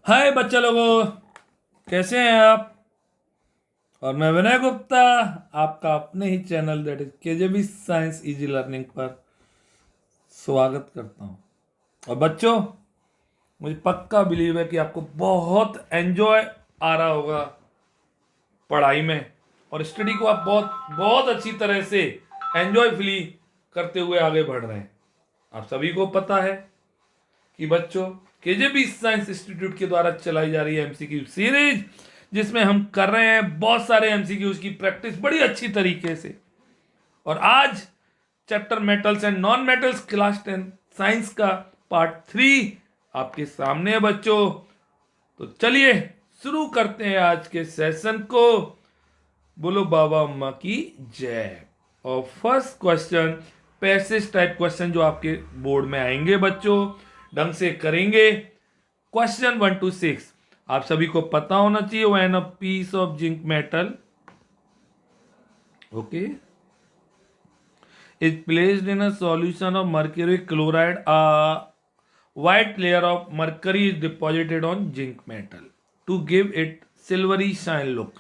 हाय बच्चा लोगों, कैसे हैं आप। और मैं विनय गुप्ता, आपका अपने ही channel that is KJB Science Easy Learning पर स्वागत करता हूं। और बच्चों, मुझे पक्का बिलीव है कि आपको बहुत एंजॉय आ रहा होगा पढ़ाई में, और स्टडी को आप बहुत बहुत अच्छी तरह से एंजॉयफुली करते हुए आगे बढ़ रहे हैं। आप सभी को पता है कि बच्चों, केजेबी साइंस इंस्टीट्यूट के द्वारा चलाई जा रही है एमसीक्यू सीरीज, जिसमें हम कर रहे हैं बहुत सारे एमसीक्यूज की प्रैक्टिस बड़ी अच्छी तरीके से। और आज chapter metals and non metals class 10 science का पार्ट 3 आपके सामने है बच्चों। तो चलिए शुरू करते हैं आज के सेशन को। बोलो बाबा अम्मा की जय। और first question passage type question जो आपके बोर्ड में आएंगे बच्चों, ढंग से करेंगे। क्वेश्चन 1 to 6 आप सभी को पता होना चाहिए। When a piece of zinc metal okay is placed in a solution of mercury chloride, a white layer of mercury is deposited on zinc metal to give it silvery shine look.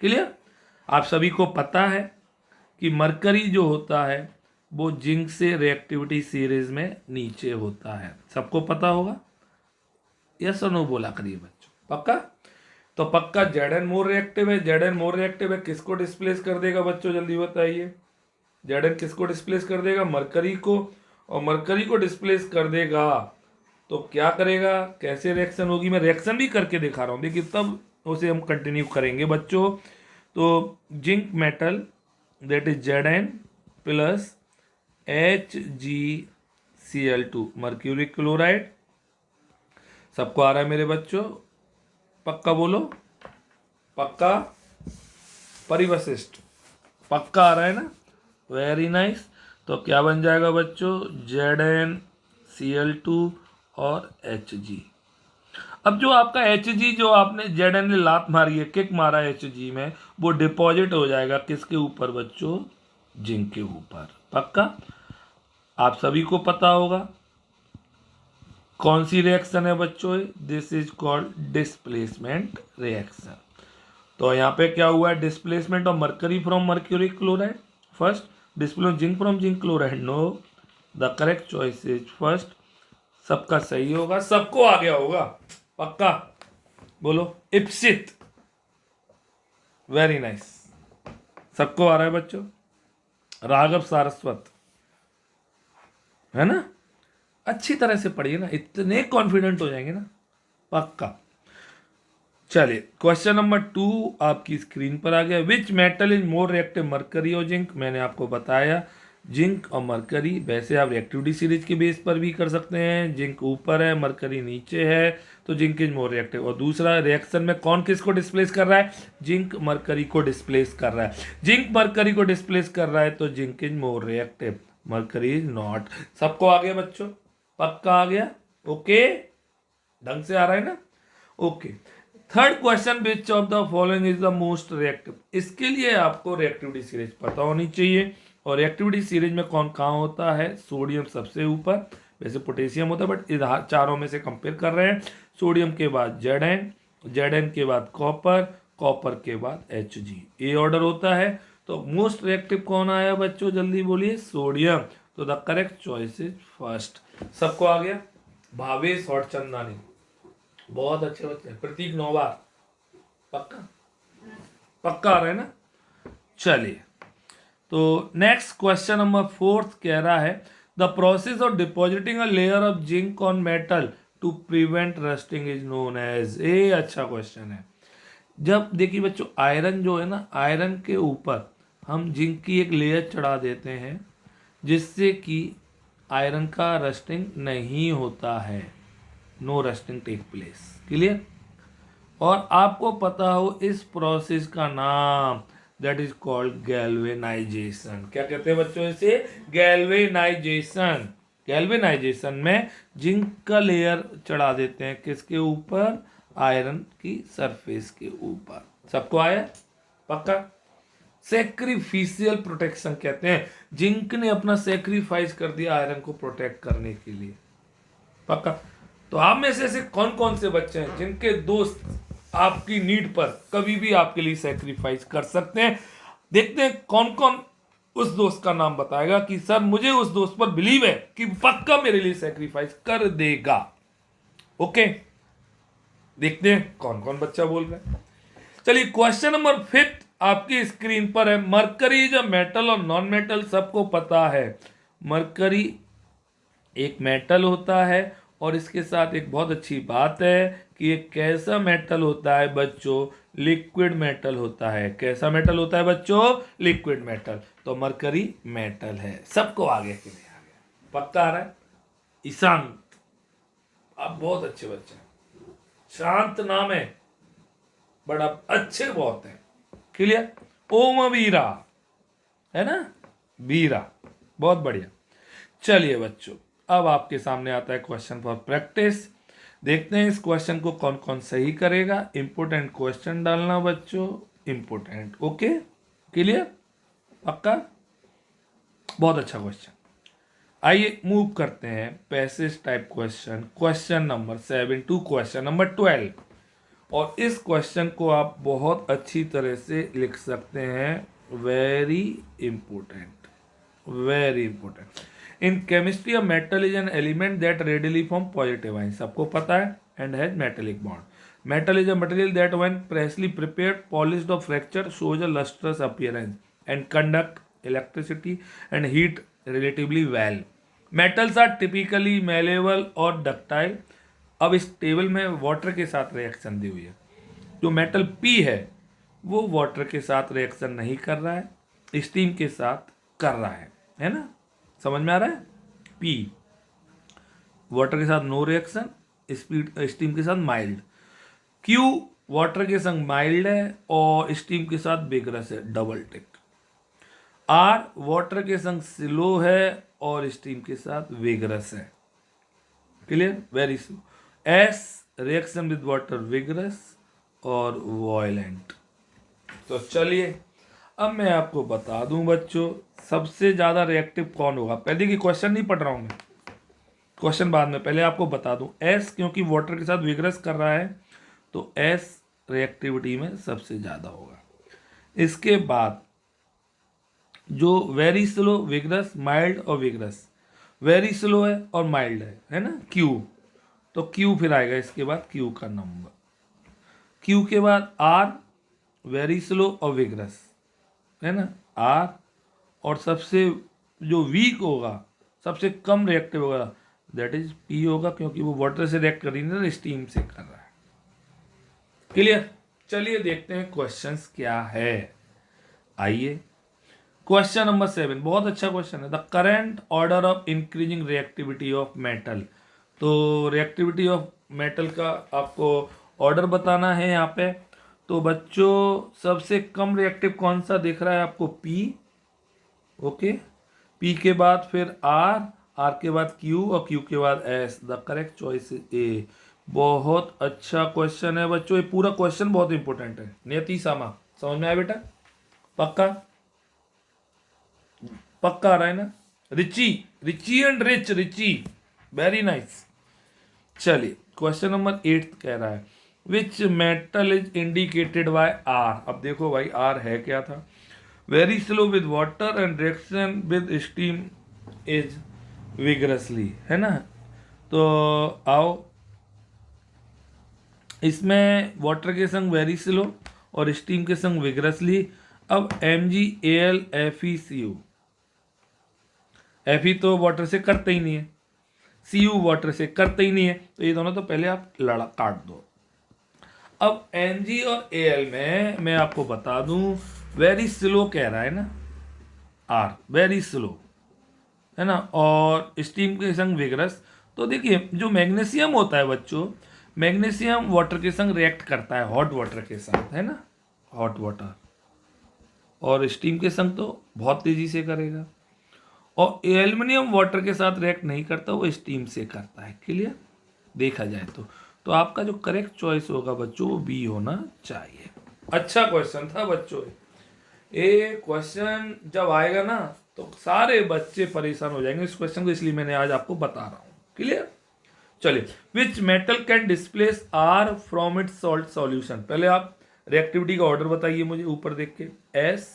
Clear. आप सभी को पता है कि mercury जो होता है वो जिंक से रिएक्टिविटी सीरीज में नीचे होता है, सबको पता होगा। यस और नो बोला करिए बच्चों, पक्का। तो पक्का जेड एन मोर रिएक्टिव है। जेड एन मोर रिएक्टिव है, किसको डिस्प्लेस कर देगा बच्चों, जल्दी बताइए। जेड एन किसको डिस्प्लेस कर देगा, मरकरी को। और मरकरी को डिस्प्लेस कर देगा तो क्या करेगा, कैसे रिएक्शन होगी, मैं रिएक्शन भी करके दिखा रहा हूं, देखिए तब उसे हम कंटिन्यू करेंगे बच्चों। तो zinc metal that is Z N plus HgCl2 mercury chloride, सबको आ रहा है मेरे बच्चों, पक्का बोलो, पक्का। परिवशिष्ट पक्का आ रहा है ना, वेरी नाइस। तो क्या बन जाएगा बच्चों, ZnCl2 और Hg। अब जो आपका Hg, जो आपने Zn ने लात मारी है, किक मारा है Hg में, वो डिपॉजिट हो जाएगा किसके ऊपर बच्चों, जिंक के ऊपर, पक्का। आप सभी को पता होगा कौन सी रिएक्शन है बच्चों, this is called displacement reaction. तो यहाँ पे क्या हुआ है, displacement of mercury from mercury chloride first, displacement zinc from zinc chloride no, the correct choice is first. सबका सही होगा, सबको आ गया होगा, पक्का बोलो इप्सित, वेरी नाइस। सबको आ रहा है बच्चों, राघव सारस्वत, है ना। अच्छी तरह से पढ़िए ना, इतने कॉन्फिडेंट हो जाएंगे ना, पक्का। चलिए क्वेश्चन नंबर 2 आपकी स्क्रीन पर आ गया। विच metal is more reactive, mercury और जिंक। मैंने आपको बताया जिंक और मरकरी, वैसे आप रिएक्टिविटी सीरीज के बेस पर भी कर सकते हैं। जिंक ऊपर है, मरकरी नीचे है, तो जिंक इज मोर रिएक्टिव। और दूसरा रिएक्शन में कौन किसको डिस्प्लेस कर रहा है, जिंक मरकरी को डिस्प्लेस कर रहा है। जिंक मरकरी को डिस्प्लेस कर रहा है तो zinc is more reactive, mercury is not. सबको आ गया बच्चों, पक्का आ गया, ओके, ढंग से आ रहा है ना, okay. Third question, which of the following is the most reactive. इसके लिए आपको रिएक्टिविटी सीरीज पता होनी चाहिए। और रिएक्टिविटी सीरीज में कौन कहाँ होता है, सोडियम सबसे ऊपर, वैसे पोटेशियम होता है बट इधर चारों में से कंपेयर कर रहे हैं। सोडियम के बाद Zn, Zn के बाद कॉपर, कॉपर के बाद Hg, ये ऑर्डर होता है। तो मोस्ट रिएक्टिव कौन आया बच्चों, जल्दी बोलिए, सोडियम। तो the correct choice is first. सबको आ गया। भावेश और चंदानी बहुत अच्छे बच्चे हैं। प्रतीक नौबार, पक्का, पक्का आ रहा है ना। चलिए, तो नेक्स्ट क्वेश्चन नंबर 4 कह रहा है, the process of depositing a layer of zinc on metal to prevent rusting is known as. ए अच्छा क्वेश्चन है। जब देखिए बच्चों, आयरन जो है ना, आयरन के ऊपर हम जिंक की एक लेयर चढ़ा देते हैं, जिससे कि आयरन का रस्टिंग नहीं होता है, no rusting take place, clear. और आपको पता हो इस प्रोसेस का नाम, दैट इज कॉल्ड गैल्वेनाइजेशन। क्या कहते हैं बच्चों इसे, गैल्वेनाइजेशन। गैल्वेनाइजेशन में जिंक का लेयर चढ़ा देते हैं किसके ऊपर, आयरन की सरफेस के ऊपर। सबको आया, पक्का। सेक्रीफिशियल प्रोटेक्शन कहते हैं, जिंक ने अपना सेक्रीफाइस कर दिया आयरन को प्रोटेक्ट करने के लिए, पक्का। तो आप में से ऐसे कौन कौन से बच्चे हैं जिनके दोस्त आपकी नीड पर कभी भी आपके लिए सेक्रीफाइस कर सकते हैं? देखते हैं कौन कौन उस दोस्त का नाम बताएगा कि सर मुझे उस दोस्त पर बिलीव है कि पक्का मेरे लिए सेक्रीफाइस कर देगा। ओके, देखते हैं कौन कौन बच्चा बोल रहा है। चलिए, क्वेश्चन नंबर 5 आपकी स्क्रीन पर है। मरकरी इज अ मेटल और नॉन मेटल सबको पता है। मरकरी एक मेटल होता है और इसके साथ एक बहुत अच्छी बात है कि ये कैसा मेटल होता है बच्चों? लिक्विड मेटल होता है। कैसा मेटल होता है बच्चों? Liquid metal. तो मरकरी मेटल है। सबको आगे के लिए आ गया, पक्का आ रहा है? ईशांत, आप बहुत अच्छे बच्चे हैं। शांत नाम है बट आप अच्छे बहुत हैं। क्लियर? ओम वीरा है ना, वीरा, बहुत बढ़िया। चलिए बच्चों, अब आपके सामने आता है क्वेश्चन फॉर प्रैक्टिस। देखते हैं इस क्वेश्चन को कौन कौन सही करेगा। इंपोर्टेंट क्वेश्चन डालना बच्चों, इंपोर्टेंट। ओके, क्लियर, पक्का, बहुत अच्छा क्वेश्चन। आइए मूव करते हैं passage type question, question number 7 to question number 12। और इस क्वेश्चन को आप बहुत अच्छी तरह से लिख सकते हैं। Very important, very important. In chemistry a metal is an element that readily form positive ion, सबको पता है, and has metallic bond. Metal is a material that when freshly prepared, polished और fracture shows a lustrous appearance and conduct electricity and heat relatively well. Metals are typically malleable और ductile. अब इस table में water के साथ reaction दी हुई है। जो मेटल पी है वो वाटर के साथ रिएक्शन नहीं कर रहा है, स्टीम के साथ कर रहा है ना? समझ में आ रहा है? पी वाटर के साथ नो रिएक्शन, स्पीड स्टीम के साथ माइल्ड। क्यू वाटर के संग माइल्ड है और स्टीम के साथ विगरस है, डबल टिक। आर वाटर के संग स्लो है और स्टीम के साथ विगरस है। Clear? Very slow. S reaction with water vigorous और वॉयलेंट। तो चलिए, अब मैं आपको बता दूं बच्चों, सबसे ज्यादा रिएक्टिव कौन होगा? पहले की क्वेश्चन नहीं पढ़ रहा हूं मैं, क्वेश्चन बाद में, पहले आपको बता दूं। एस क्योंकि वाटर के साथ विगरस कर रहा है तो एस रिएक्टिविटी में सबसे ज्यादा होगा। इसके बाद जो वेरी स्लो, विगरस, माइल्ड और विगरस। वेरी स्लो है और माइल्ड है ना, क्यू। तो क्यू फिर आएगा इसके बाद, क्यू का नंबर। क्यू के बाद आर, वेरी स्लो और विगरस, है ना, आर। और सबसे जो वीक होगा, सबसे कम रिएक्टिव होगा, दैट इज पी होगा, क्योंकि वो वाटर से रिएक्ट कर रही है ना, स्टीम से कर रहा है। क्लियर? चलिए देखते हैं क्वेश्चंस क्या है। आइए, क्वेश्चन नंबर 7 बहुत अच्छा क्वेश्चन है। The current order of increasing reactivity of metal. तो रिएक्टिविटी ऑफ मेटल का आपको ऑर्डर बताना है यहाँ पे। तो बच्चों, सबसे कम रिएक्टिव कौन सा दिख रहा है आपको? पी। ओके, पी के बाद फिर आर, आर के बाद क्यू और क्यू के बाद S. The correct choice is ए। बहुत अच्छा क्वेश्चन है बच्चों, ये पूरा क्वेश्चन बहुत इंपॉर्टेंट है। नियति सामा, समझ में आया बेटा? पक्का? पक्का आ रहा है ना? Richie, Richie and Rich, Richie, very nice. चलिए, क्वेश्चन नंबर 8 कह रहा है which metal is indicated by R. अब देखो भाई, आर है क्या था? Very slow with water and reaction with steam is vigorously, है ना? तो आओ, इसमें वाटर के संग वेरी स्लो और स्टीम के संग विगरसली। अब MgAlFeCu, Fe तो वाटर से करते ही नहीं है, Cu वाटर से करते ही नहीं है, तो ये दोनों तो पहले आप लड़ा काट दो। अब Mg और Al में मैं आपको बता दूं, वेरी स्लो कह रहा है ना, R वेरी स्लो, है ना, और स्टीम के संग विगरस। तो देखिए, जो मैग्नीशियम होता है बच्चों, मैग्नीशियम वाटर के संग रिएक्ट करता है, हॉट वाटर के साथ, है ना, हॉट वाटर, और स्टीम के संग तो बहुत तेजी से करेगा। और एल्युमिनियम वाटर के साथ रिएक्ट नहीं करता, वो स्टीम से करता है। क्लियर? देखा जाए तो आपका जो करेक्ट चॉइस होगा बच्चों, वो बी होना चाहिए। अच्छा क्वेश्चन था बच्चों, ये क्वेश्चन जब आएगा ना तो सारे बच्चे परेशान हो जाएंगे इस क्वेश्चन को, इसलिए मैंने आज आपको बता रहा हूँ। क्लियर? चलिए, which metal can displace R from its salt solution. पहले आप रिएक्टिविटी का ऑर्डर बताइए मुझे ऊपर देख के, एस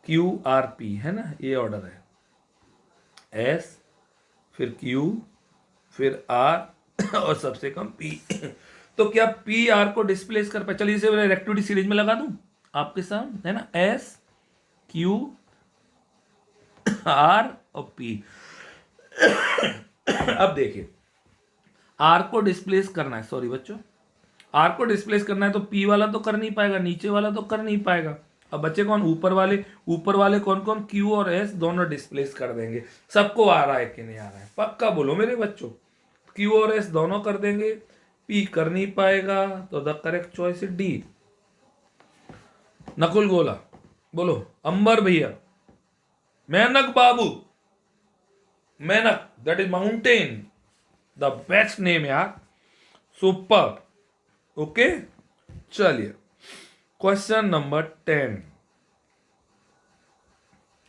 क्यू आर पी है ना, ये ऑर्डर है, एस फिर क्यू फिर आर और सबसे कम पी। तो क्या पी आर को डिस्प्लेस कर पाए? चलिए इसे रिएक्टिविटी सीरीज में लगा दूं आपके साथ, है ना, एस क्यू आर और पी। अब देखिए, आर को डिस्प्लेस करना है, सॉरी बच्चों, आर को डिस्प्लेस करना है तो पी वाला तो कर नहीं पाएगा, नीचे वाला तो कर नहीं पाएगा। अब बच्चे कौन? ऊपर वाले कौन कौन? क्यू और एस दोनों डिस्प्लेस कर देंगे। सबको आ रहा है कि नहीं आ रहा है? पक्का बोलो मेरे बच्चों, क्यू और एस दोनों कर देंगे, पी कर नहीं पाएगा, तो the correct choice is D. Nakul Gola बोलो, अंबर भैया, मेनक बाबू, Menak that is mountain, the best name यार, सुपर। ओके, चलिए क्वेश्चन नंबर 10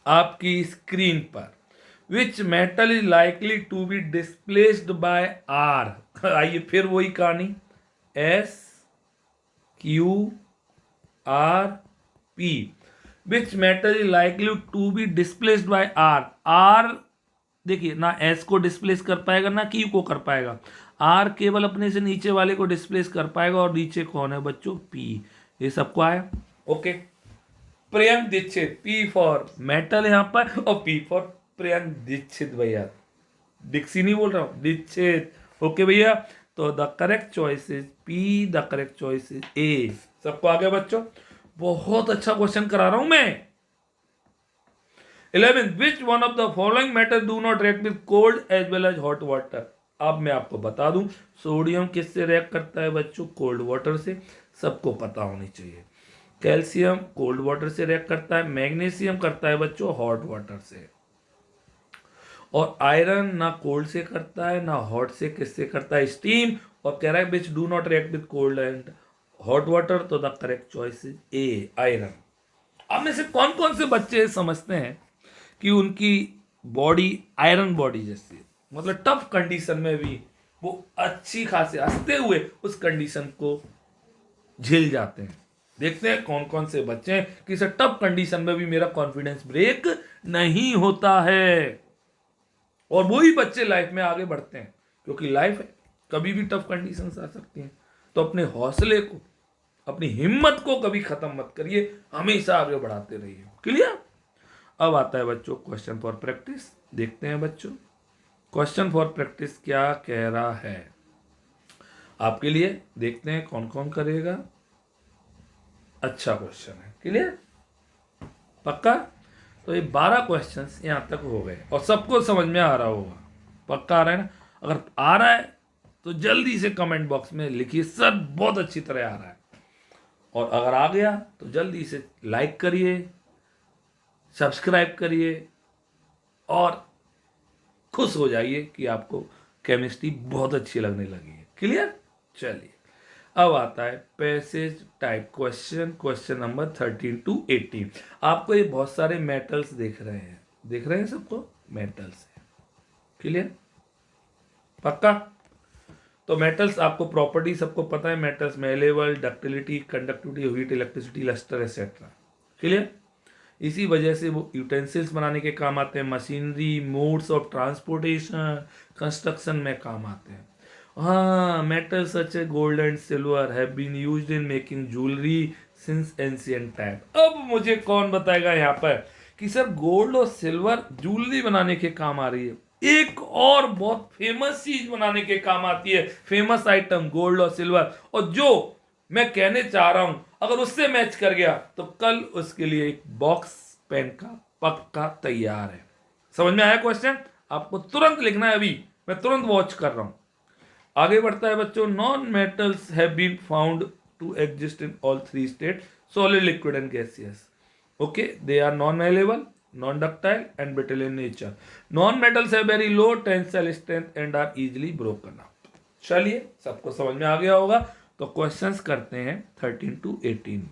आपकी स्क्रीन पर, which metal is likely to be displaced by R. आइए फिर वही कहानी, S Q R P, which metal is likely to be displaced by R. R देखिए ना एस को डिस्प्लेस कर पाएगा ना क्यू को कर पाएगा, आर केवल अपने से नीचे वाले को डिस्प्लेस कर पाएगा, और नीचे कौन है बच्चों? पी। ये सबको आया? Okay, Priyank Dikshit, P for metal यहां पर और पी फॉर प्रियंक दीक्षित भैया, दीक्षित नहीं बोल रहा हूं, दीक्षित। ओके भैया, तो the correct choice is P, the correct choice is ए। सबको आ गया बच्चों? बहुत अच्छा क्वेश्चन करा रहा हूं मैं। 11, which one of the following matter do not react with cold as well as hot water। अब मैं आपको बता दूं, सोडियम किससे रिएक्ट करता है बच्चों? कोल्ड वाटर से, सबको पता होनी चाहिए। कैल्शियम कोल्ड वाटर से रिएक्ट करता है, मैग्नीशियम करता है बच्चों हॉट वाटर से, और आयरन ना कोल्ड से करता है ना हॉट से, किससे करता है? स्टीम। और कह रहा है which do not react with cold and hot water, तो the correct choice is A, iron. अब में से कौन कौन से बच्चे समझते हैं कि उनकी बॉडी आयरन बॉडी जैसी है, मतलब टफ कंडीशन में भी वो अच्छी खासी हंसते हुए उस कंडीशन को झेल जाते हैं? देखते हैं कौन कौन से बच्चे हैं कि इस टफ कंडीशन में भी मेरा कॉन्फिडेंस ब्रेक नहीं होता है, और वही बच्चे लाइफ में आगे बढ़ते हैं, क्योंकि लाइफ है, कभी भी टफ कंडीशंस आ सकती हैं। तो अपने हौसले को, अपनी हिम्मत को कभी खत्म मत करिए, हमेशा आगे बढ़ाते रहिए। क्लियर? अब आता है बच्चों क्वेश्चन फॉर प्रैक्टिस। देखते हैं बच्चों क्वेश्चन फॉर प्रैक्टिस क्या कह रहा है आपके लिए। देखते हैं कौन कौन करेगा। अच्छा क्वेश्चन है, क्लियर? पक्का? तो ये 12 क्वेश्चंस यहां तक हो गए और सबको समझ में आ रहा होगा। पक्का आ रहा है ना? अगर आ रहा है तो जल्दी से कमेंट बॉक्स में लिखिए सर बहुत अच्छी तरह आ रहा है, और अगर आ गया तो जल्दी से लाइक करिए, सब्सक्राइब करिए, और खुश हो जाइए कि आपको केमिस्ट्री बहुत अच्छी लगने लगी है। क्लियर? चलिए अब आता है passage type question, question number 13 to 18। आपको ये बहुत सारे मेटल्स दिख रहे हैं सबको? मेटल्स है, क्लियर? पक्का? तो मेटल्स आपको प्रॉपर्टी सबको पता है, metals malleable, ductility, conductivity, heat, electricity, lustre etcetera. Clear? इसी वजह से वो यूटेंसिल्स बनाने के काम आते हैं, machinery, modes of transportation, construction में काम आते हैं। हाँ, metal such a gold and silver have been used in making jewellery since ancient time. अब मुझे कौन बताएगा यहाँ पर कि सर गोल्ड और सिल्वर ज्वेलरी बनाने के काम आ रही है? एक और बहुत फेमस चीज बनाने के काम आती है, फेमस आइटम गोल्ड और सिल्वर, और जो मैं कहने चाह रहा हूं अगर उससे मैच कर गया तो कल उसके लिए एक बॉक्स पेन का पक्का तैयार है। समझ में आया क्वेश्चन? आपको तुरंत लिखना है, अभी मैं तुरंत वॉच कर रहा हूं। आगे बढ़ता है बच्चों, non metals have been found to exist in all 3 state, solid, liquid and gaseous. Okay, they are non malleable, non ductile and brittle in nature. Non metals have very low tensile strength and are easily broken up. चलिए सबको समझ में आ गया होगा, तो questions करते हैं 13 to 18।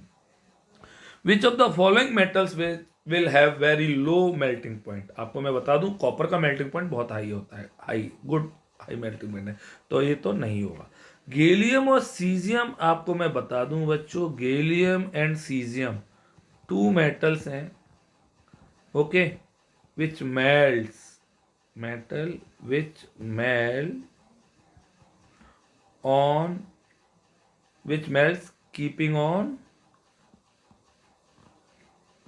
Which of the following metals will have very low melting point? आपको मैं बता दूं कॉपर का मेल्टिंग पॉइंट बहुत हाई होता है, high, good high melting point है, तो ये तो नहीं होगा। गैलियम और सीजियम आपको मैं बता दूं बच्चों, गैलियम एंड सीजियम 2 मेटल्स हैं, okay, which melts, metal which melt on, which melts keeping on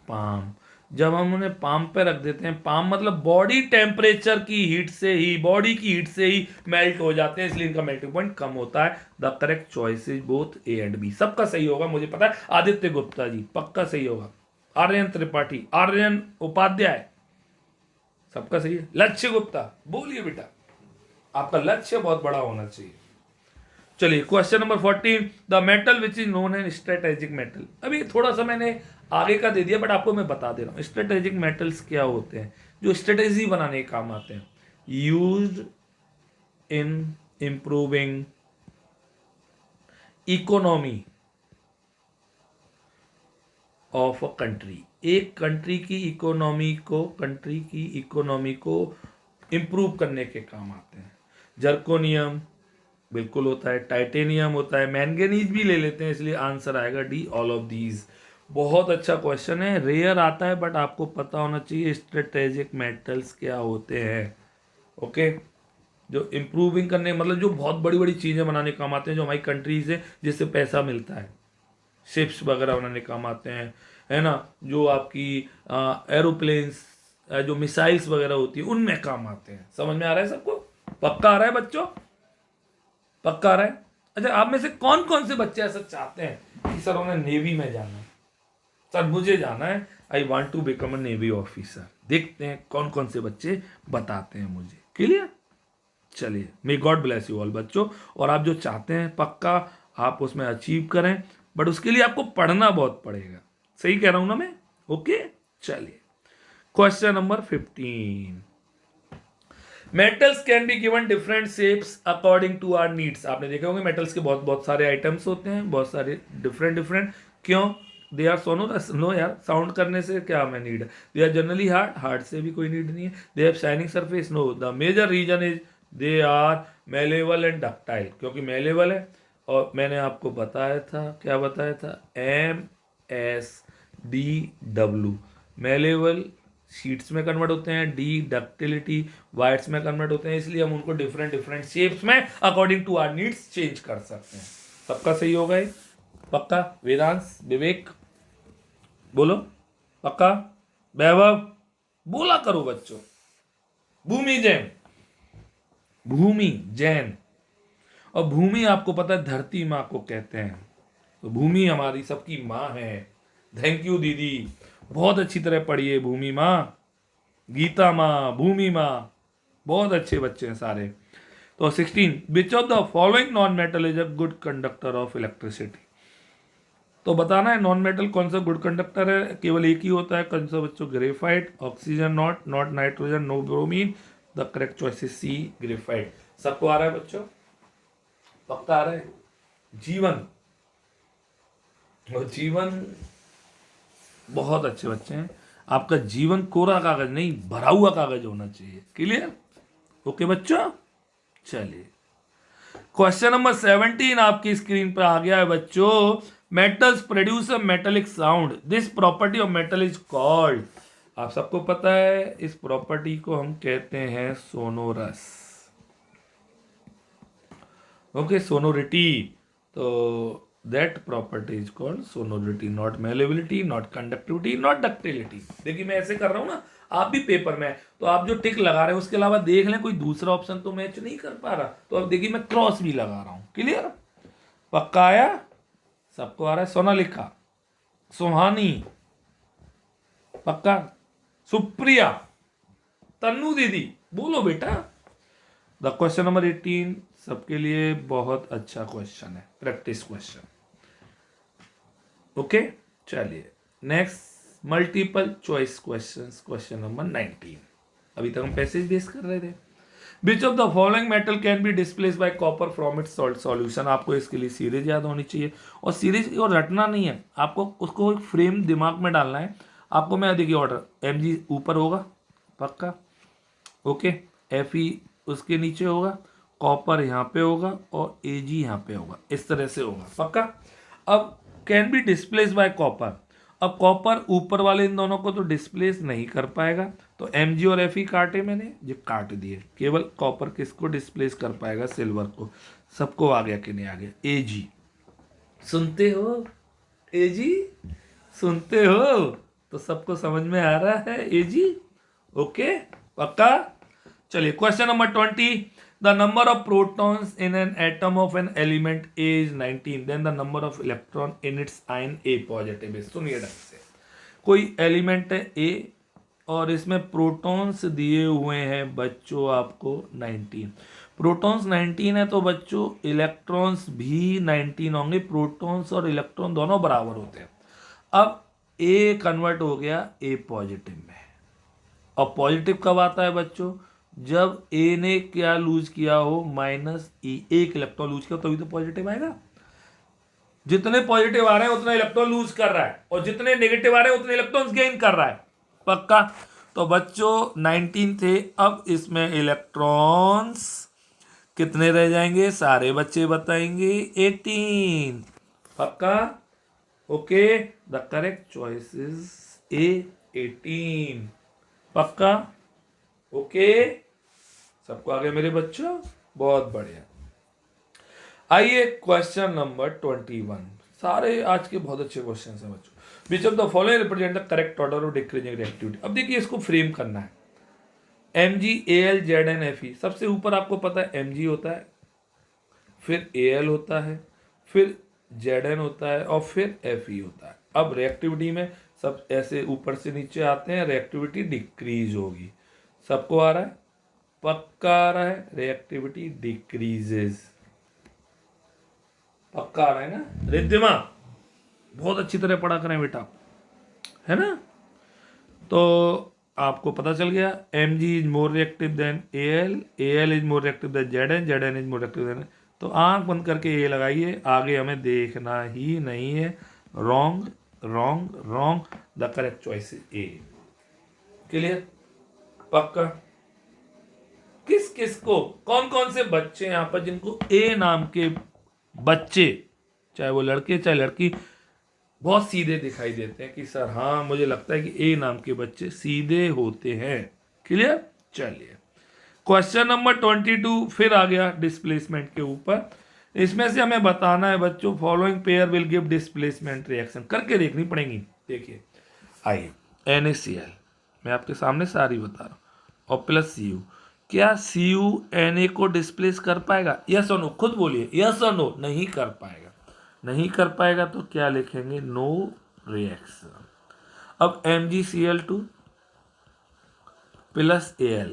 palm। जब हम उन्हें पाम पे रख देते हैं, पाम मतलब बॉडी टेम्परेचर की हीट से ही, बॉडी की हीट से ही मेल्ट हो जाते हैं, इसलिए इनका मेल्टिंग पॉइंट कम होता है। The correct choice is both A and B. सबका सही होगा मुझे पता है। आदित्य गुप्ता जी पक्का सही होगा, आर्यन त्रिपाठी, आर्यन उपाध्याय, सबका सही है। लक्ष्य गुप्ता बोलिए बेटा, आपका लक्ष्य बहुत बड़ा होना चाहिए। चलिए question number 14, the metal which is known an strategic metal. अभी थोड़ा सा मैंने आगे का दे दिया, बट आपको मैं बता दे रहा हूँ स्ट्रेटेजिक मेटल्स क्या होते हैं, जो स्ट्रेटेजी बनाने के काम आते हैं। Used in improving economy of a country. एक कंट्री की इकोनॉमी को इंप्रूव करने के काम आते हैं। जर्कोनियम बिल्कुल होता है, टाइटेनियम होता है, मैंगनीज भी ले लेते हैं, इसलिए आंसर आएगा डी, ऑल ऑफ दीज। बहुत अच्छा क्वेश्चन है, रेयर आता है बट आपको पता होना चाहिए स्ट्रेटेजिक मेटल्स क्या होते हैं। ओके, जो इंप्रूविंग करने मतलब जो बहुत बड़ी बड़ी चीज़ें बनाने काम आते हैं, जो हमारी कंट्रीज है जिससे पैसा मिलता है, शिप्स वगैरह बनाने काम आते हैं, है ना, जो आपकी एरोप्लेन्स, जो मिसाइल्स वगैरह होती है उनमें काम आते हैं। समझ में आ रहा है सबको? पक्का आ रहा है बच्चों? पक्का आ रहा है? अच्छा, आप में से कौन कौन से बच्चे ऐसा चाहते हैं कि सर उन्हें नेवी में जाना है, सर मुझे जाना है, I want to become a navy officer? देखते हैं कौन कौन से बच्चे बताते हैं मुझे। क्लियर? चलिए, may God bless you all बच्चों। और आप जो चाहते हैं पक्का आप उसमें अचीव करें, बट उसके लिए आपको पढ़ना बहुत पड़ेगा। सही कह रहा हूं ना मैं? ओके, चलिए question number 15, metals can be given different shapes according to our needs. आपने देखे होंगे मेटल्स के बहुत बहुत सारे आइटम्स होते हैं, बहुत सारे डिफरेंट। क्यों? दे आर सोनोरस, नो यार, साउंड करने से क्या हमें नीड है? दे आर जनरली हार्ड से भी कोई नीड नहीं है। They have shining surface, no. The major reason is they are malleable and ductile, क्योंकि मेलेबल है। और मैंने आपको बताया था, क्या बताया था? MSDW, मेलेबल शीट्स में कन्वर्ट होते हैं, डी डक्टिलिटी वायर्स में कन्वर्ट होते हैं, इसलिए हम उनको डिफरेंट शेप्स में according to our needs change कर सकते हैं। सबका सही होगा ये? पक्का? वेदांश, विवेक बोलो पक्का? वैभव बोला करो बच्चों। भूमि जैन, और भूमि आपको पता है धरती माँ को कहते हैं, तो भूमि हमारी सबकी माँ है। थैंक यू दीदी, बहुत अच्छी तरह पढ़िए। भूमि माँ, गीता माँ, भूमि माँ, बहुत अच्छे बच्चे हैं सारे। तो 16, which of the following non metal is a good conductor of electricity. तो बताना है नॉन मेटल कौन सा गुड कंडक्टर है। केवल एक ही होता है, कौन सा बच्चों? Graphite, oxygen not nitrogen, no bromine. The correct choice is C, graphite. सबको आ रहा है बच्चों? पक्का आ रहा है? जीवन, और जीवन बहुत अच्छे बच्चे हैं। आपका जीवन कोरा कागज नहीं, भरा हुआ कागज होना चाहिए। क्लियर? ओके बच्चों, चलिए क्वेश्चन नंबर 17 आपकी स्क्रीन पर आ गया है बच्चों। Metals produce a metallic sound, this property of metal is called. आप सबको पता है इस प्रॉपर्टी को हम कहते हैं सोनोरस। Okay, sonority. तो that property is called sonority, not malleability, not conductivity, not ductility. देखिए मैं ऐसे कर रहा हूं ना, आप भी पेपर में, तो आप जो टिक लगा रहे हैं उसके अलावा देख लें कोई दूसरा ऑप्शन तो मैच नहीं कर पा रहा, तो अब देखिए मैं क्रॉस भी लगा रहा हूं। क्लियर? पक्का आया? सबको आ रहा है? सोनालिका, सुहानी, पक्का? सुप्रिया, तन्नू दीदी बोलो बेटा। द क्वेश्चन नंबर 18 सबके लिए बहुत अच्छा क्वेश्चन है, प्रैक्टिस क्वेश्चन। ओके, चलिए next multiple choice questions, question number 19। अभी तक हम पैसेज बेस कर रहे थे। Which of the following metal can be displace bye copper from its salt solution. आपको इसके लिए सीरीज याद होनी चाहिए, और सीरीज और रटना नहीं है, आपको उसको एक फ्रेम दिमाग में डालना है। आपको मैं देखिए ऑर्डर, mg ऊपर होगा, पक्का? ओके, Fe उसके नीचे होगा, कॉपर यहाँ पे होगा और Ag यहाँ पे होगा, इस तरह से होगा, पक्का। अब can be displace bye copper. अब कॉपर ऊपर वाले इन दोनों को तो डिस्प्लेस नहीं कर पाएगा, तो Mg और Fe काटे मैंने, ये काट दिए। केवल कॉपर किसको डिस्प्लेस कर पाएगा, सिल्वर को। सबको आ गया कि नहीं आ गया, Ag। सुनते हो Ag, सुनते हो, तो सबको समझ में आ रहा है Ag, ओके, पक्का। चलिए question number 20, the number of protons in an atom of an element A is 19, then the number of electron in its ion A positive है। सुनिए ढंग से, कोई एलिमेंट है A और इसमें प्रोटॉन्स दिए हुए हैं बच्चों आपको 19। प्रोटॉन्स 19 है तो बच्चों इलेक्ट्रॉन्स भी 19 होंगे। प्रोटॉन्स और इलेक्ट्रॉन दोनों बराबर होते हैं। अब A कन्वर्ट हो गया A पॉजिटिव में, और पॉजिटिव कब आता है बच्चों, जब A ने क्या लूज किया हो, -E, एक इलेक्ट्रॉन लूज किया, तभी तो पॉजिटिव आएगा। जितने पॉजिटिव आ रहे हैं उतना इलेक्ट्रॉन लूज कर रहा है, और जितने नेगेटिव आ रहे हैं उतने इलेक्ट्रॉन्स गेन कर रहा है, पक्का। तो बच्चों 19 थे, अब इसमें इलेक्ट्रॉन्स कितने रह जाएंगे, सारे बच्चे बताएंगे 18, पक्का, okay. The correct choice is A, 18, पक्का, ओके। सबको आगे मेरे बच्चों, बहुत बढ़िया। आइए क्वेश्चन नंबर 21, सारे आज के बहुत अच्छे क्वेश्चन हैं बच्चों। Which of the following represent the correct order of decreasing reactivity. अब देखिए इसको फ्रेम करना है। Mg, Al, Zn, Fe, सबसे ऊपर आपको पता है Mg होता है, फिर Al होता है, फिर Zn होता है, और फिर Fe होता है। अब रिएक्टिविटी में सब ऐसे ऊपर से नीचे आते हैं, रिएक्टिविटी डिक्रीज होगी। सबको आ रहा है, पक्का आ रहा है, रिएक्टिविटी डिक्रीजेस, पक्का आ रहा है ना रिद्धिमा, बहुत अच्छी तरह पढ़ा करें बेटा, है ना। तो आपको पता चल गया Mg is more reactive than Al, Al is more reactive than Zn, Zn is more reactive than, तो आंख बंद करके ये लगाइए, आगे हमें देखना ही नहीं है। Wrong wrong wrong, the correct choice is A। Clear, पक्का। किस किस को, कौन कौन से बच्चे यहाँ पर जिनको A नाम के बच्चे, चाहे वो लड़के चाहे लड़की, बहुत सीधे दिखाई देते हैं कि सर हाँ मुझे लगता है कि A नाम के बच्चे सीधे होते हैं। क्लियर, चलिए क्वेश्चन नंबर 22 फिर आ गया डिस्प्लेसमेंट के ऊपर। इसमें से हमें बताना है बच्चों, following pair will give displacement reaction, करके देखनी पड़ेगी। देखिए आइए, NaCl मैं आपके सामने सारी बता रहा हूँ, और प्लस Cu, क्या Cu Na को डिस्प्लेस कर पाएगा, यस और नो, खुद बोलिए यस और नो। नहीं कर पाएगा, नहीं कर पाएगा तो क्या लिखेंगे, नो रिएक्शन। अब MgCl2 प्लस Al,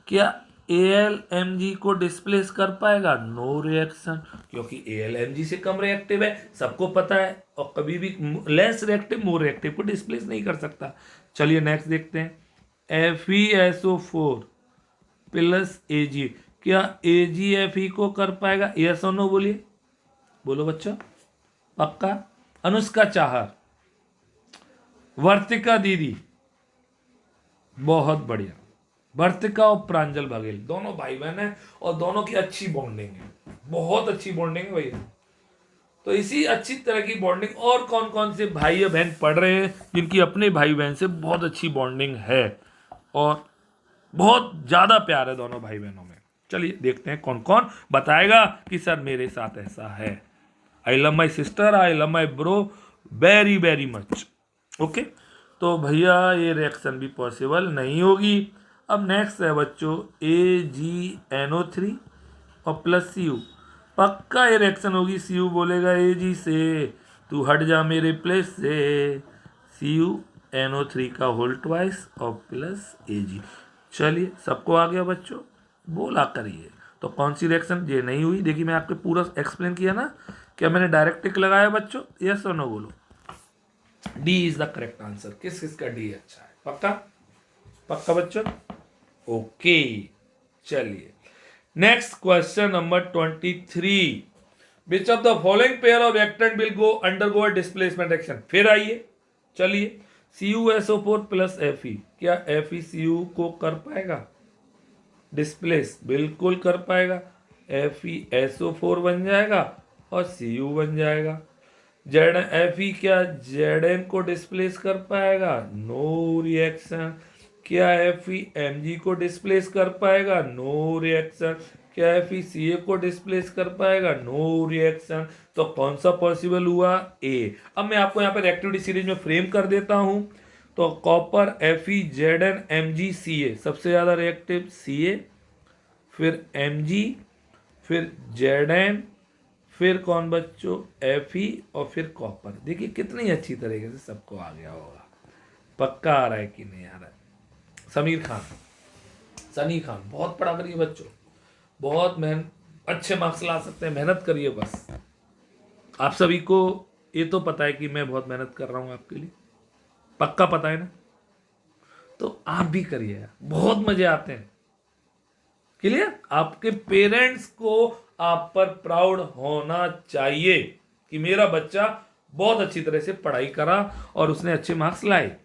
क्या Al Mg को डिस्प्लेस कर पाएगा, नो रिएक्शन, क्योंकि Al Mg से कम रिएक्टिव है, सबको पता है, और कभी भी लेस रिएक्टिव मोर रिएक्टिव को डिस्प्लेस नहीं कर सकता। चलिए नेक्स्ट देखते हैं, FeSO4 प्लस Ag, क्या Ag Fe को कर पाएगा, यस और नो बोलिए, बोलो बच्चों, पक्का। अनुष्का चाहर, वर्तिका दीदी, बहुत बढ़िया, वर्तिका और प्रांजल बघेल, दोनों भाई बहन हैं और दोनों की अच्छी बॉन्डिंग है, बहुत अच्छी बॉन्डिंग है भैया। तो इसी अच्छी तरह की बॉन्डिंग, और कौन कौन से भाई या बहन पढ़ रहे हैं जिनकी अपने भाई बहन से बहुत अच्छी बॉन्डिंग है और बहुत ज़्यादा प्यार है दोनों भाई बहनों में। चलिए देखते हैं कौन कौन बताएगा कि सर मेरे साथ ऐसा है। I love my sister, I love my bro very very much, okay. तो भैया ये रिएक्शन भी पॉसिबल नहीं होगी। अब नेक्स्ट है बच्चों AgNO3 और प्लस Cu, पक्का ये रिएक्शन होगी। Cu बोलेगा Ag से, तू हट जा मेरे प्लेस से, CuNO3 का होल ट्वाइस और प्लस Ag। चलिए सबको आ गया बच्चों, बोला करिए। तो कौन सी रिएक्शन ये नहीं हुई, देखिए मैं आपको पूरा एक्सप्लेन किया ना, क्या मैंने डायरेक्ट टिक लगाया बच्चों, यस और नो बोलो। D is the correct answer, किस किस का डी अच्छा है, पक्का, पक्का बच्चों, ओके। चलिए next question number 23, which of the following pair of reactant will go undergo displacement reaction. फिर आइए, चलिए CuSO4 प्लस Fe, क्या Fe Cu को कर पाएगा डिस्प्लेस, बिल्कुल कर पाएगा। FeSO4 बन जाएगा और Cu बन जाएगा। Fe क्या Zn को डिस्प्लेस कर पाएगा? No reaction. क्या FeMg को डिस्प्लेस कर पाएगा? No reaction. क्या FeCa को डिस्प्लेस कर पाएगा? No reaction. तो कौन सा पॉसिबल हुआ? ए। अब मैं आपको यहाँ पे रिएक्टिविटी सीरीज में फ्रेम कर देता हूँ। तो कॉपर FeZnMgCa सबसे ज़्यादा रिएक्टिव Ca, फिर Mg, फिर Zn, फिर कौन बच्चों? Fe और फिर कॉपर। देखिए कितनी अच्छी तरीके से सबको आ गया होगा। पक्का आ रहा है कि नहीं आ रहा है? सनी खान बहुत पढ़ा करिए बच्चों, बहुत अच्छे मार्क्स ला सकते हैं, मेहनत करिए बस। आप सभी को ये तो पता है कि मैं बहुत मेहनत कर रहा हूँ आपके लिए, पक्का पता है ना? तो आप भी करिए यार, बहुत मजे आते हैं। क्लियर? आपके पेरेंट्स को आप पर प्राउड होना चाहिए कि मेरा बच्चा बहुत अच्छी तरह से पढ़ाई करा और उसने अच्छे मार्क्स लाए।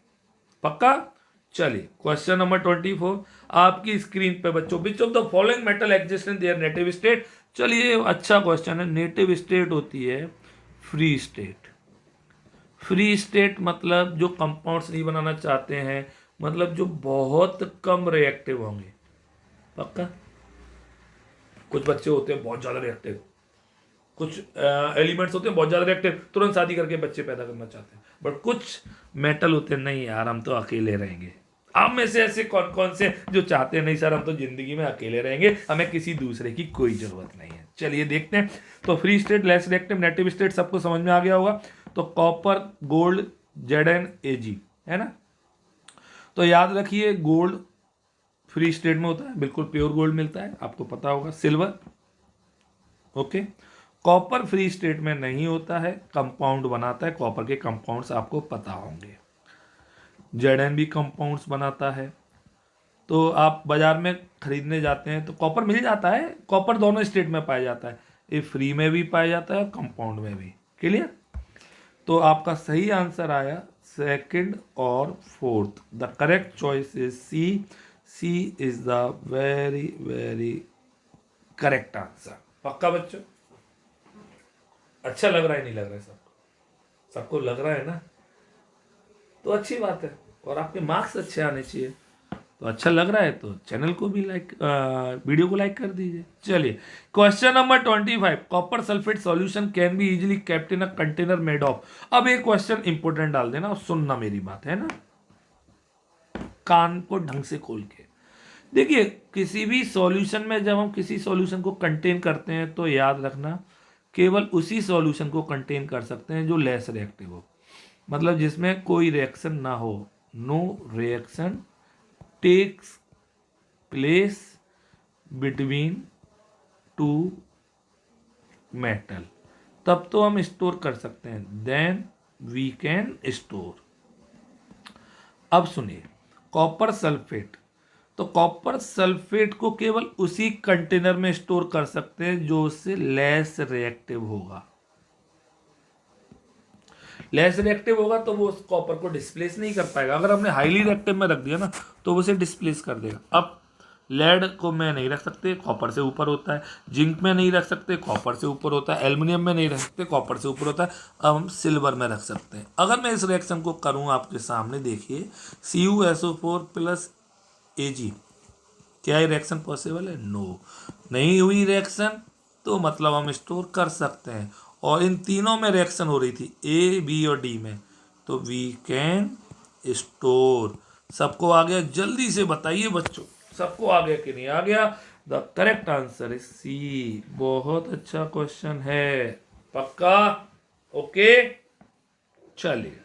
पक्का? चलिए क्वेश्चन नंबर 24 आपकी स्क्रीन पे बच्चों, which of the following metal exist in their native state. चलिए अच्छा क्वेश्चन है। नेटिव स्टेट होती है फ्री स्टेट। फ्री स्टेट मतलब जो कंपाउंड्स नहीं बनाना चाहते हैं, मतलब जो बहुत कम रिएक्टिव होंगे। पक्का? कुछ बच्चे होते हैं बहुत ज्यादा रिएक्टिव, कुछ एलिमेंट्स होते हैं बहुत ज्यादा रिएक्टिव, तुरंत शादी करके बच्चे पैदा करना चाहते हैं। बट कुछ मेटल होते हैं, नहीं यार हम तो अकेले रहेंगे। आप में से ऐसे कौन कौन से जो चाहते हैं नहीं सर हम तो जिंदगी में अकेले रहेंगे, हमें किसी दूसरे की कोई जरूरत नहीं है? चलिए देखते हैं। तो free state, less reactive, native state सबको समझ में आ गया होगा। तो कॉपर, गोल्ड, Zn, Ag है ना। तो याद रखिए गोल्ड फ्री स्टेट में होता है, बिल्कुल प्योर गोल्ड मिलता है, आपको पता होगा। Silver, okay. Copper free state में नहीं होता है, कंपाउंड बनाता है। कॉपर के कंपाउंड्स आपको पता होंगे। Zn भी कंपाउंड्स बनाता है। तो आप बाजार में खरीदने जाते हैं तो कॉपर मिल जाता है। कॉपर दोनों स्टेट में पाया जाता है, ये फ्री में भी पाया जाता है, कंपाउंड में भी। क्लियर? तो आपका सही आंसर आया सेकंड और fourth. The correct choice is C. C is the very very correct answer. पक्का बच्चों? अच्छा लग रहा है नहीं लग रहा है सबको? सबको लग रहा है ना? तो अच्छी बात है। और आपके मार्क्स अच्छे आने चाहिए। तो अच्छा लग रहा है तो चैनल को भी लाइक, वीडियो को लाइक कर दीजिए। चलिए question number 25 copper sulphate solution can be easily kept in a container made of. अब एक क्वेश्चन इंपोर्टेंट डाल देना और सुनना मेरी बात, है ना, कान को ढंग से खोल के देखिए। किसी भी सॉल्यूशन में जब हम किसी सॉल्यूशन को कंटेन करते हैं तो याद रखना केवल उसी सॉल्यूशन को कंटेन कर सकते हैं जो लेस रिएक्टिव हो, मतलब जिसमें कोई रिएक्शन ना हो। No reaction takes place between two metal, तब तो हम स्टोर कर सकते हैं। Then we can store. अब सुनिए कॉपर सल्फेट, तो कॉपर सल्फेट को केवल उसी कंटेनर में स्टोर कर सकते हैं जो उससे लेस रिएक्टिव होगा। लेस रिएक्टिव होगा तो वो उस कॉपर को डिस्प्लेस नहीं कर पाएगा। अगर हमने हाईली रिएक्टिव में रख दिया ना तो वो उसे डिस्प्लेस कर देगा। अब लेड को में नहीं रख सकते, कॉपर से ऊपर होता है। जिंक में नहीं रख सकते, कॉपर से ऊपर होता है। एल्युमिनियम में नहीं रख सकते, कॉपर से ऊपर होता है। अब हम सिल्वर में रख सकते हैं। अगर मैं इस रिएक्शन को करूं आपके सामने, देखिए CuSO4 प्लस Ag, क्या ये रिएक्शन पॉसिबल है? नो, नहीं हुई रिएक्शन, तो मतलब हम स्टोर कर सकते हैं। और इन तीनों में रिएक्शन हो रही थी, A, B और D में, तो वी कैन स्टोर। सबको आ गया? जल्दी से बताइए बच्चों, सबको आ गया कि नहीं आ गया? The correct answer is C. बहुत अच्छा क्वेश्चन है। पक्का? ओके चलिए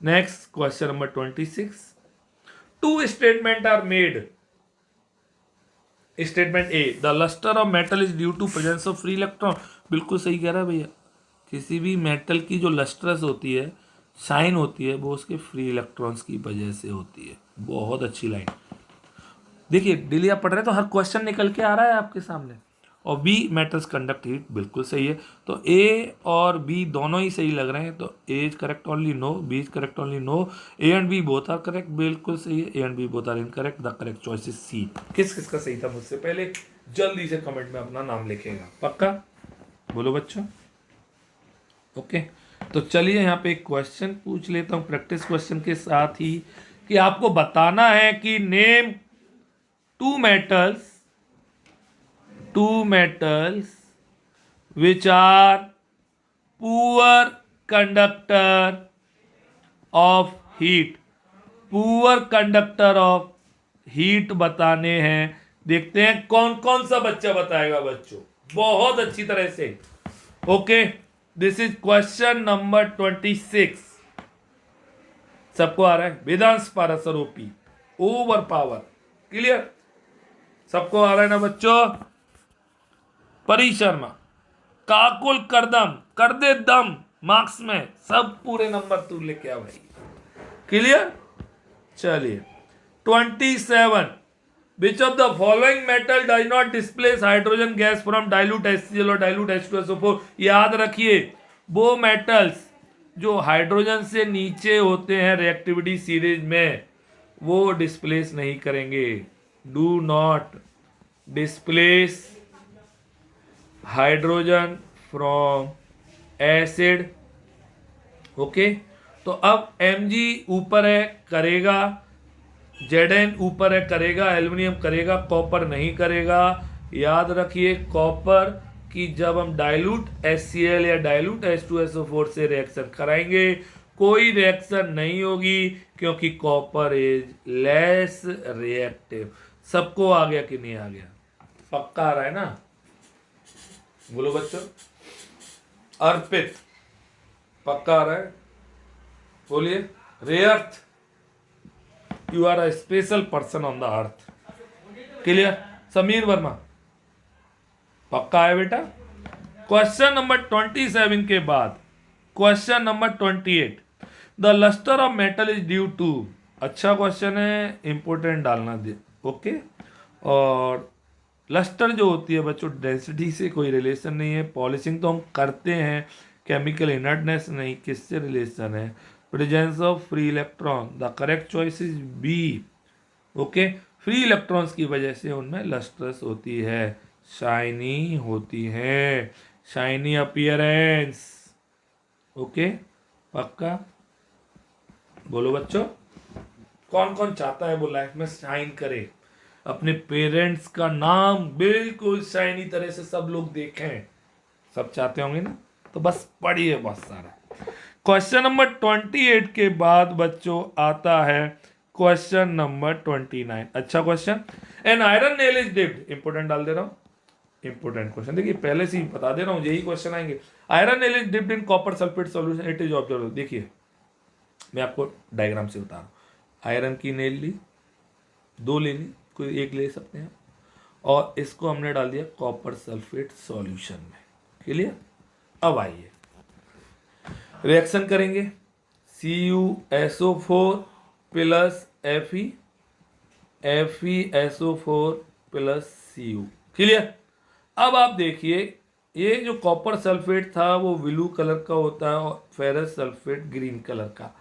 next question number 26। Two statement are made. Statement A, the lustre of metal is due to presence of free electron. बिल्कुल सही कह रहा है भैया। किसी भी मेटल की जो लस्ट्रस होती है, शाइन होती है, वो उसके फ्री इलेक्ट्रॉन्स की वजह से होती है। बहुत अच्छी लाइन। देखिए डेली आप पढ़ रहे हैं तो हर क्वेश्चन निकल के आ रहा है आपके सामने। और बी, मेटल्स कंडक्ट हीट, बिल्कुल सही है। तो ए और बी दोनों ही सही लग रहे हैं। तो A is correct only no, B is correct only no, A and B both are correct, बिल्कुल सही है। A and B both are incorrect. The correct choice is C. किस किस का सही था मुझसे पहले जल्दी से कमेंट में अपना नाम लिखेगा, पक्का? बोलो बच्चों। ओके, तो चलिए यहाँ पे एक क्वेश्चन पूछ लेता हूँ प्रैक्टिस क्वेश्चन के साथ ही, कि आपको बताना है कि name two metals which are poor conductor of heat, poor conductor of heat बताने हैं। देखते हैं कौन कौन सा बच्चा बताएगा बच्चों, बहुत अच्छी तरह से। Okay, this is question number 26। सबको आ रहा है? Vedansh पारासरोपी, over power, clear? सबको आ रहा है ना बच्चों? परी शर्मा, काकुल करदम, कर दे दम, मार्क्स में सब पूरे नंबर तू लेके आ भाई, क्लियर? चलिए 27, which of the following metal does not displace hydrogen gas from dilute HCl और डाइल्यूट H2SO4। याद रखिए, वो मेटल्स जो हाइड्रोजन से नीचे होते हैं रिएक्टिविटी सीरीज में, वो डिस्प्लेस नहीं करेंगे। Do not displace hydrogen from acid. Okay, तो अब Mg ऊपर है, करेगा, Zn ऊपर है, करेगा, एल्युमिनियम करेगा, कॉपर नहीं करेगा। याद रखिए, कॉपर की जब हम डाइल्यूट HCl या डाइल्यूट H2SO4 से रिएक्शन कराएंगे, कोई रिएक्शन नहीं होगी, क्योंकि कॉपर इज लेस रिएक्टिव। सबको आ गया कि नहीं आ गया? पक्का आ रहा है ना? बोलो बच्चों। अर्पित, पक्का आ रहा है? बोलिए। रेयर्थ, you are a special person on the earth, clear? Sameer Verma, पक्का है बेटा? क्वेश्चन नंबर 27 के बाद question number 28, the lustre of metal is due to. अच्छा क्वेश्चन है, इंपोर्टेंट डालना दे। ओके, और लस्टर जो होती है बच्चों, डेंसिटी से कोई रिलेशन नहीं है। पॉलिशिंग तो हम करते हैं, केमिकल इनर्टनेस नहीं। किससे रिलेशन है? Presence of free electron. The correct choice is B. Okay, free electrons की वजह से उनमें लस्ट्रस होती है, शाइनी होती है, शाइनी अपीयरेंस। ओके, पक्का? बोलो बच्चों, कौन कौन चाहता है वो लाइफ में शाइन करे, अपने पेरेंट्स का नाम बिल्कुल शाइनी तरह से सब लोग देखें? सब चाहते होंगे ना? तो बस पढ़िए बहुत सारा। क्वेश्चन नंबर 28 के बाद बच्चों आता है क्वेश्चन नंबर 29। अच्छा question, an iron nail is dipped. Important डाल दे रहा हूं, इंपोर्टेंट क्वेश्चन। देखिए पहले से ही बता दे रहा हूं, यही क्वेश्चन आएंगे। Iron nail is dipped in copper sulphate solution, it is observe. देखिए मैं आपको डायग्राम से बता रहा हूं। आयरन की नेल ली, 2 ले ली, कोई एक ले सकते हैं, और इसको हमने डाल दिया कॉपर सल्फेट सॉल्यूशन में, क्लियर? अब आइए रिएक्शन करेंगे, CuSO4 plus FeSO4 plus Cu, clear? अब आप देखिए, ये जो कॉपर सल्फेट था वो ब्लू कलर का होता है और फेरस सल्फेट ग्रीन कलर का।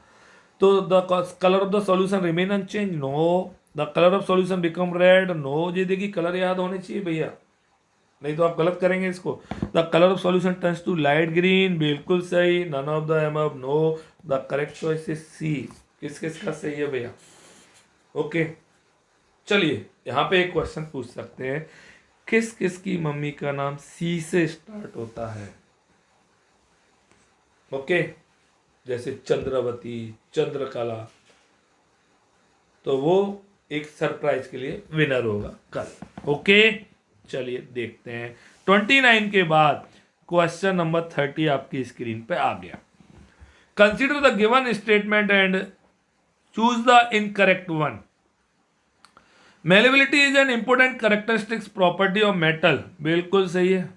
तो the colour of the solution remain unchange? No. The colour of solution become red? No. ये देखिए कलर याद होने चाहिए भैया, नहीं तो आप गलत करेंगे इसको। The colour of solution turns to light green, बिल्कुल सही। None of the above, no. The correct choice is C. किस किस का सही है भैया? ओके, चलिए यहाँ पे एक क्वेश्चन पूछ सकते हैं, किस किस की मम्मी का नाम सी से स्टार्ट होता है? ओके, जैसे चंद्रवती, चंद्रकला, तो वो एक सरप्राइज के लिए विनर होगा कल। ओके, चलिए देखते हैं 29 के बाद क्वेश्चन नंबर 30 आपकी स्क्रीन पे आ गया। Consider the given statement and choose the incorrect one. Malleability is an important characteristics property of metal, बिल्कुल सही है,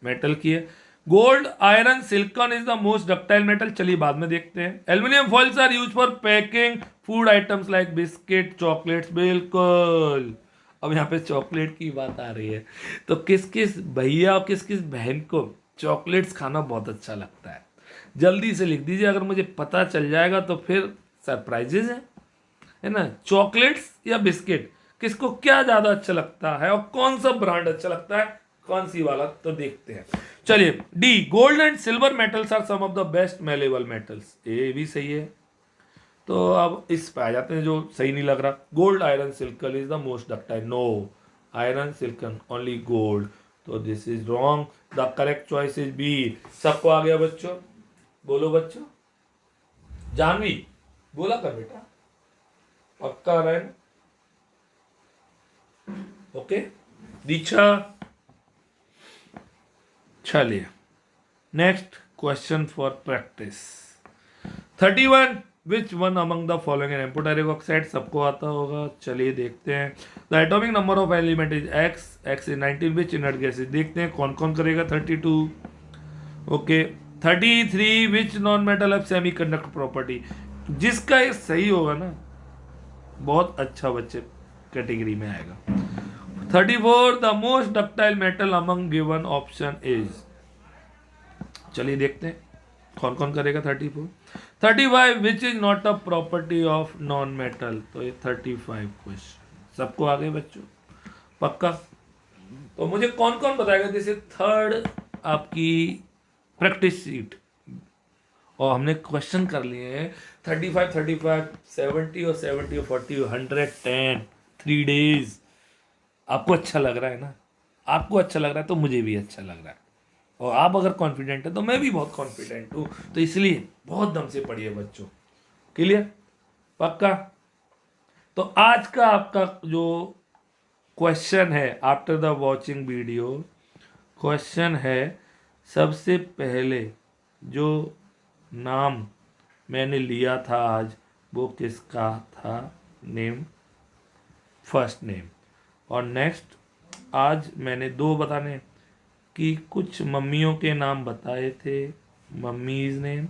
मेटल की है। Gold, iron, silicon is the most ductile metal, चलिए बाद में देखते हैं। Aluminium foils are use for packing food items like biscuit, chocolates, बिल्कुल। अब यहाँ पे चॉकलेट की बात आ रही है, तो किस किस भैया और किस किस बहन को चॉकलेट्स खाना बहुत अच्छा लगता है? जल्दी से लिख दीजिए, अगर मुझे पता चल जाएगा तो फिर सरप्राइजेज है ना। चॉकलेट्स या बिस्किट, किसको क्या ज्यादा अच्छा लगता है और कौन सा ब्रांड अच्छा लगता है, कौन सी वाला, तो देखते हैं। चलिए, D, gold and silver metals are some of the best malleable metals, ये भी सही है। तो अब इस पे आ जाते हैं जो सही नहीं लग रहा। Gold iron silicon is the most ductile, no, iron silicon only gold, तो this is wrong. The correct choice is B. सबको आ गया बच्चों, बोलो बच्चों। जानवी बोला कर बेटा, पक्का आ रहा है ना? ओके दीक्षा। चलिए, next question for practice. 31, which one among the following an amphoteric oxide, सबको आता होगा। चलिए देखते हैं। The atomic number of element is X, X is 19, which inert gas is, देखते हैं कौन कौन करेगा। 32, okay. 33, which non metal have semi conductor property, जिसका ये सही होगा ना बहुत अच्छा बच्चे कैटेगरी में आएगा। 34, the most ductile metal among given option is, चलिए देखते हैं कौन कौन करेगा। 34, 35, which is not a property of non metal, तो ये 35 क्वेश्चन सबको आ गए बच्चों, पक्का। तो मुझे कौन कौन बताएगा, जैसे थर्ड आपकी प्रैक्टिस सीट, और हमने क्वेश्चन कर लिए हैं 35, 35, 70 और 70 और 40 और 110, 3 days। आपको अच्छा लग रहा है ना, आपको अच्छा लग रहा है तो मुझे भी अच्छा लग रहा है, और आप अगर कॉन्फिडेंट है तो मैं भी बहुत कॉन्फिडेंट हूँ, तो इसलिए बहुत दम से पढ़िए बच्चों। क्लियर, पक्का। तो आज का आपका जो क्वेश्चन है after the watching video, question है सबसे पहले जो नाम मैंने लिया था आज वो किसका था, नेम, फर्स्ट नेम। और नेक्स्ट आज मैंने 2 बताने कि कुछ मम्मियों के नाम बताए थे, मम्मीज नेम,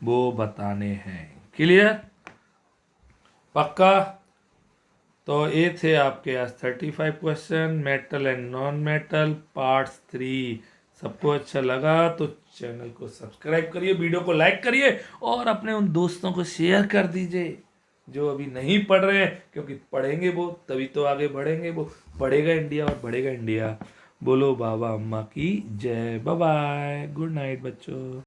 वो बताने हैं। क्लियर, पक्का। तो ये थे आपके आज 35 question, metal and non metal parts 3। सबको अच्छा लगा तो चैनल को सब्सक्राइब करिए, वीडियो को लाइक करिए और अपने उन दोस्तों को शेयर कर दीजिए जो अभी नहीं पढ़ रहे हैं, क्योंकि पढ़ेंगे वो तभी तो आगे बढ़ेंगे, वो पढ़ेगा इंडिया और बढ़ेगा इंडिया। बोलो बाबा अम्मा की जय, बाय बाय, गुड नाइट बच्चों।